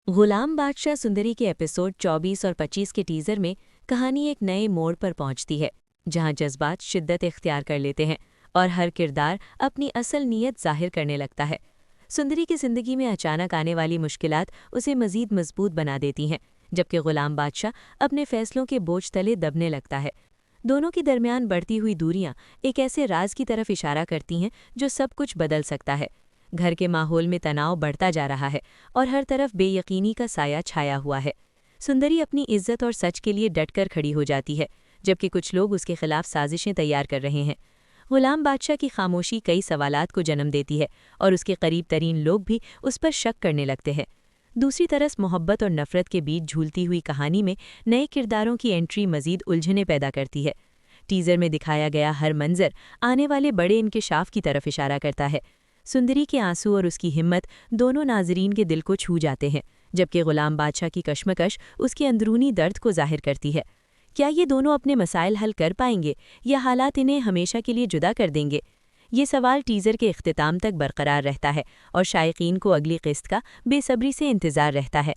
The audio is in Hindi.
गुलाम बादशाह सुंदरी के एपिसोड 24 और 25 के टीजर में कहानी एक नए मोड़ पर पहुंचती है, जहां जज्बात शिद्दत इख्तियार कर लेते हैं और हर किरदार अपनी असल नीयत जाहिर करने लगता है। सुंदरी की जिंदगी में अचानक आने वाली मुश्किलात उसे मजीद मजबूत बना देती हैं, जबकि गुलाम बादशाह अपने फैसलों के बोझ तले दबने लगता है। दोनों के दरमियान बढ़ती हुई दूरियां एक ऐसे राज की तरफ इशारा करती हैं जो सब कुछ बदल सकता है। घर के माहौल में तनाव बढ़ता जा रहा है और हर तरफ बेयकीनी का साया छाया हुआ है। सुंदरी अपनी इज्जत और सच के लिए डटकर खड़ी हो जाती है, जबकि कुछ लोग उसके खिलाफ साजिशें तैयार कर रहे हैं। गुलाम बादशाह की खामोशी कई सवालात को जन्म देती है और उसके करीब तरीन लोग भी उस पर शक करने लगते हैं। दूसरी तरफ मोहब्बत और नफरत के बीच झूलती हुई कहानी में नए किरदारों की एंट्री मजीद उलझने पैदा करती है। टीजर में दिखाया गया हर मंजर आने वाले बड़े इंकिशाफ की तरफ इशारा करता है। सुंदरी के आंसू और उसकी हिम्मत दोनों नाजरीन के दिल को छू जाते हैं, जबकि गुलाम बादशाह की कश्मकश उसके अंदरूनी दर्द को जाहिर करती है। क्या ये दोनों अपने मसाइल हल कर पाएंगे या हालात इन्हें हमेशा के लिए जुदा कर देंगे? ये सवाल टीजर के इख्तिताम तक बरकरार रहता है और शायकीन को अगली किस्त का बेसब्री से इंतजार रहता है।